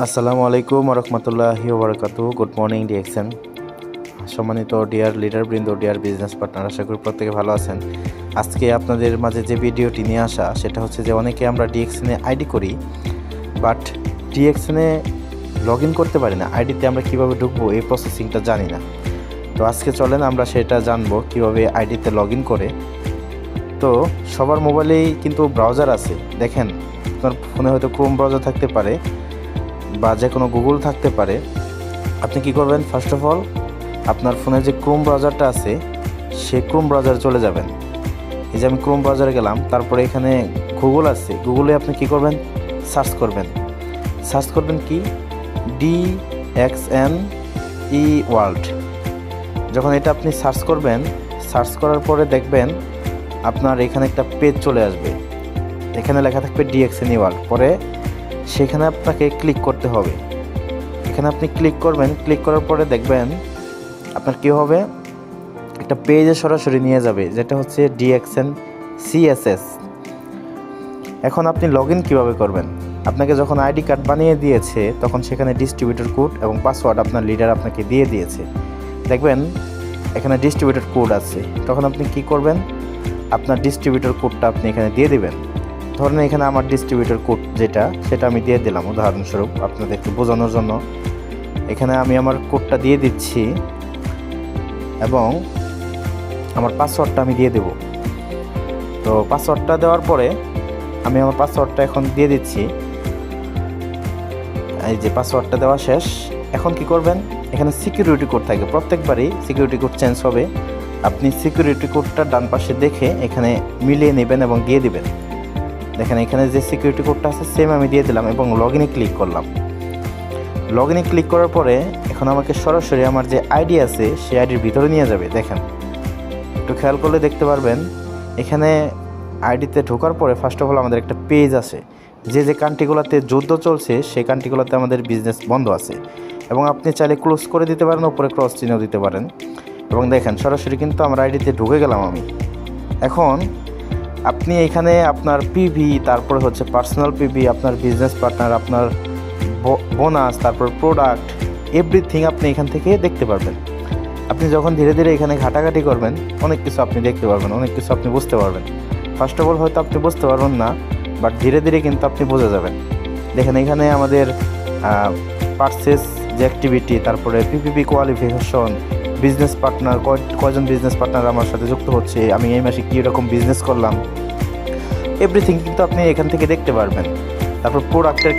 আসসালামু আলাইকুম রহমতুল্লাহি ওবারাকাতু। Good morning DXN. সম্মানিত ডিয়ার লিডারবৃন্দ, ডিয়ার বিজনেস পার্টনার, আশা করি প্রত্যেকে ভালো আছেন। আজকে আপনাদের মাঝে যে ভিডিওটি নিয়ে আসা সেটা হচ্ছে যে অনেকে আমরা ডিএক্সএনে আইডি করি, বাট ডিএক্সএনে লগ ইন করতে পারি না। আইডিতে আমরা কীভাবে ঢুকবো এই প্রসেসিংটা জানি না। তো আজকে চলেন আমরা সেটা জানবো কীভাবে আইডিতে লগ ইন করে। তো সবার মোবাইলেই কিন্তু ব্রাউজার আছে। দেখেন, আপনার ফোনে হয়তো ক্রোম ব্রাউজার থাকতে পারে বা যে কোনো গুগল থাকতে পারে। আপনি কি করবেন, ফার্স্ট অফ অল আপনার ফোনে যে ক্রোম ব্রাউজারটা আছে সেই ক্রোম ব্রাউজারে চলে যাবেন। এই যে আমি ক্রোম ব্রাউজারে গেলাম, তারপরে এখানে গুগল আছে, গুগলে আপনি কি করবেন, সার্চ করবেন কি DXNE ওয়ার্ল্ড। যখন এটা আপনি সার্চ করবেন, সার্চ করার পরে দেখবেন আপনার এখানে একটা পেজ চলে আসবে, এখানে লেখা থাকবে DXNE ওয়ার্ল্ড। পরে সেখানে আপনাকে ক্লিক করতে হবে। এখানে আপনি ক্লিক করবেন, ক্লিক করার পরে দেখবেন আপনার কী হবে, একটা পেজে সরাসরি নিয়ে যাবে, যেটা হচ্ছে DXN CSS। এখন আপনি লগ ইন কীভাবে করবেন, আপনাকে যখন আইডি কার্ড বানিয়ে দিয়েছে তখন সেখানে ডিস্ট্রিবিউটর কোড এবং পাসওয়ার্ড আপনার লিডার আপনাকে দিয়ে দিয়েছে। দেখবেন এখানে ডিস্ট্রিবিউটর কোড আছে, তখন আপনি কি করবেন, আপনার ডিস্ট্রিবিউটর কোডটা আপনি এখানে দিয়ে দিবেন। ধরেন এখানে আমার ডিস্ট্রিবিউটর কোড সেটা আমি দিয়ে দিলাম উদাহরণস্বরূপ আপনাদেরকে বোঝানোর জন্য। এখানে আমি আমার কোডটা দিয়ে দিচ্ছি এবং আমার পাসওয়ার্ডটা আমি দিয়ে দেব। তো পাসওয়ার্ডটা দেওয়ার পরে আমি আমার পাসওয়ার্ডটা এখন দিয়ে দিচ্ছি। এই যে পাসওয়ার্ডটা দেওয়া শেষ। এখন কি করবেন, এখানে সিকিউরিটি কোড থাকে, প্রত্যেকবারই সিকিউরিটি কোড চেঞ্জ হবে। আপনি সিকিউরিটি কোডটা ডান পাশে দেখে এখানে মিলিয়ে নেবেন এবং দিয়ে দিবেন। দেখেন এখানে যে সিকিউরিটি কোডটা আছে সেম আমি দিয়ে দিলাম এবং লগ ইনে ক্লিক করলাম। লগ ইনে ক্লিক করার পরে এখন আমাকে সরাসরি আমার যে আইডি আছে সেই আইডির ভিতরে নিয়ে যাবে। দেখেন একটু খেয়াল করলে দেখতে পারবেন, এখানে আইডিতে ঢোকার পরে ফার্স্ট অফ অল আমাদের একটা পেজ আছে, যে যে কান্ট্রিগুলোতে যুদ্ধ চলছে সেই কান্ট্রিগুলোতে আমাদের বিজনেস বন্ধ আছে এবং আপনি চাইলে ক্লোজ করে দিতে পারেন, উপরে ক্রস চিহ্ন দিতে পারেন। এবং দেখেন সরাসরি কিন্তু আমার আইডিতে ঢুকে গেলাম আমি। এখন আপনি এখানে আপনার পিভি, তারপরে হচ্ছে পার্সোনাল পিভি, আপনার বিজনেস পার্টনার, আপনার বোনাস, তারপর প্রোডাক্ট, এভরিথিং আপনি এখান থেকে দেখতে পারবেন। আপনি যখন ধীরে ধীরে এখানে ঘাটাঘাটি করবেন অনেক কিছু আপনি দেখতে পারবেন, অনেক কিছু আপনি বুঝতে পারবেন। ফার্স্ট অফ অল হয়তো আপনি বুঝতে পারবেন না, বাট ধীরে ধীরে কিন্তু আপনি বুঝে যাবেন। দেখেন এখানে আমাদের পারচেস যে অ্যাক্টিভিটি, তারপরে পিপিপি কোয়ালিফিকেশন, বিজনেস পার্টনার, কয়জন বিজনেস পার্টনার আমার সাথে যুক্ত হচ্ছে, আমি এই মাসে কী রকম বিজনেস করলাম, এভরিথিং কিন্তু আপনি এখান থেকে দেখতে পারবেন। তারপর প্রোডাক্টের